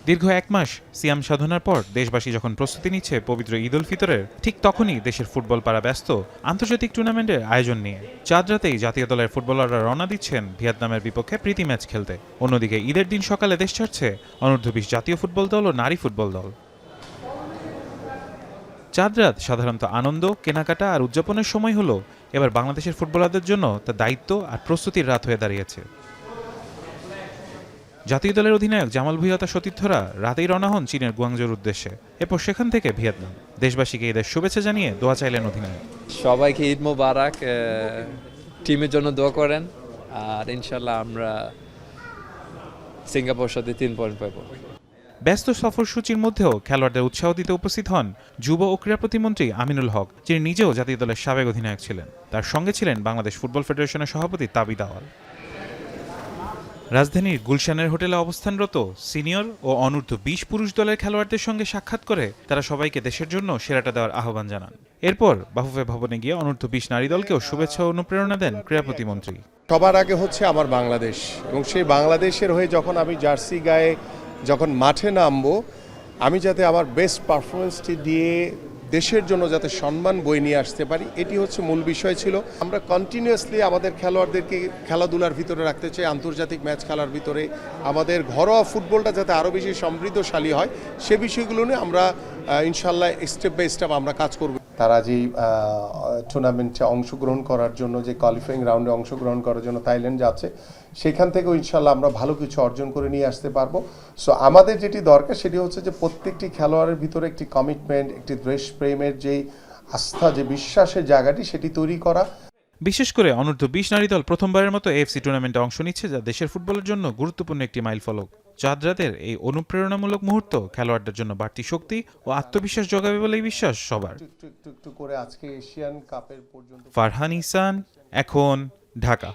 দীর্ঘ এক মাস সিয়াম সাধনার পর দেশবাসী যখন প্রস্তুতি নিচ্ছে পবিত্র ঈদ উল ফিতরের, ঠিক তখনই দেশের ফুটবল পাড়া ব্যস্ত আন্তর্জাতিক টুর্নামেন্টের আয়োজন নিয়ে। চাঁদ রাতেই জাতীয় দলের ফুটবলাররা রওনা দিচ্ছেন ভিয়েতনামের বিপক্ষে প্রীতি ম্যাচ খেলতে। অন্যদিকে ঈদের দিন সকালে দেশ ছাড়ছে অনূর্ধ্ব-20 জাতীয় ফুটবল দল ও নারী ফুটবল দল। চাঁদ রাত সাধারণত আনন্দ, কেনাকাটা আর উদযাপনের সময় হলো, এবার বাংলাদেশের ফুটবলারদের জন্য তা দায়িত্ব আর প্রস্তুতির রাত হয়ে দাঁড়িয়েছে। জাতীয় দলের অধিনায়ক জামাল ভুঁইয়া সতীর্থরা রাতেই রওনা হন চীনের গুয়াংজোর উদ্দেশ্যে। এরপর সেখান থেকে ভিয়েতনাম। দেশবাসীকে ঈদের শুভেচ্ছা জানিয়ে দোয়া চাইলেন অধিনায়ক। সবাইকে ঈদ মোবারক, টিমের জন্য দোয়া করেন, আর ইনশাল্লাহ আমরা সিঙ্গাপুর সাথে 3 পয়েন্ট পাবো। ব্যস্ত সফরসূচির মধ্যেও খেলোয়াড়দের উৎসাহ দিতে উপস্থিত হন যুব ও ক্রীড়া প্রতিমন্ত্রী আমিনুল হক, যিনি নিজেও জাতীয় দলের সাবেক অধিনায়ক ছিলেন। তার সঙ্গে ছিলেন বাংলাদেশ ফুটবল ফেডারেশনের সভাপতি তাবিদ আওয়াল। রাজধানীর গুলশানের হোটেলে অবস্থানরত সিনিয়র ও অনূর্ধ্ব-20 পুরুষ দলের খেলোয়াড়দের সঙ্গে সাক্ষাৎ করে তারা সবাইকে দেশের জন্য সেরাটা দেওয়ার আহ্বান জানান। এরপর বাফুফে ভবনে গিয়ে অনূর্ধ্ব-20 নারী দলকেও শুভেচ্ছা ও অনুপ্রেরণা দেন ক্রীড়া প্রতিমন্ত্রী। সবার আগে হচ্ছে আমার বাংলাদেশ, এবং সেই বাংলাদেশের হয়ে যখন আমি জার্সি গায়ে যখন মাঠে নামবো, আমি যাতে আমার বেস্ট পারফরমেন্সটি দিয়ে দেশের জন্য যাতে সম্মান বয়ে নিয়ে আসতে পারি, এটি হচ্ছে মূল বিষয় ছিল। আমরা কন্টিনিউয়াসলি আমাদের খেলোয়াড়দেরকে খেলাধুলার ভিতরে রাখতে চাই, আন্তর্জাতিক ম্যাচ খেলার ভিতরে আমাদের ঘরোয়া ফুটবলটা যাতে আরও বেশি সমৃদ্ধশালী হয়, সে বিষয়গুলো নিয়ে আমরা ইনশাল্লাহ স্টেপ বাই স্টেপ আমরা কাজ করব। তারা যেই টুর্নামেন্টে অংশগ্রহণ করার জন্য, যে কোয়ালিফাইং রাউন্ডে অংশগ্রহণ করার জন্য থাইল্যান্ড যাচ্ছে, সেখান থেকেও ইনশাল্লাহ আমরা ভালো কিছু অর্জন করে নিয়ে আসতে পারবো। সো আমাদের যেটি দরকার সেটি হচ্ছে যে প্রত্যেকটি খেলোয়াড়ের ভিতরে একটি কমিটমেন্ট, একটি দেশপ্রেমের যেই আস্থা, যে বিশ্বাসের জায়গাটি, সেটি তৈরি করা। বিশেষ করে অনূর্ধ্ব-20 নারী দল প্রথমবারের মতো এএফসি টুর্নামেন্টে অংশ নিচ্ছে, যা দেশের ফুটবলের জন্য গুরুত্বপূর্ণ একটি মাইলফলক। চাঁদ রাতের এই অনুপ্রেরণামূলক মুহূর্ত খেলোয়াড়দের জন্য বাড়তি শক্তি ও আত্মবিশ্বাস যোগাবে বলেই বিশ্বাস সবার। একটু করে আজকে এশিয়ান কাপের পর্যন্ত। ফারহান ইহসান, এখন, ঢাকা।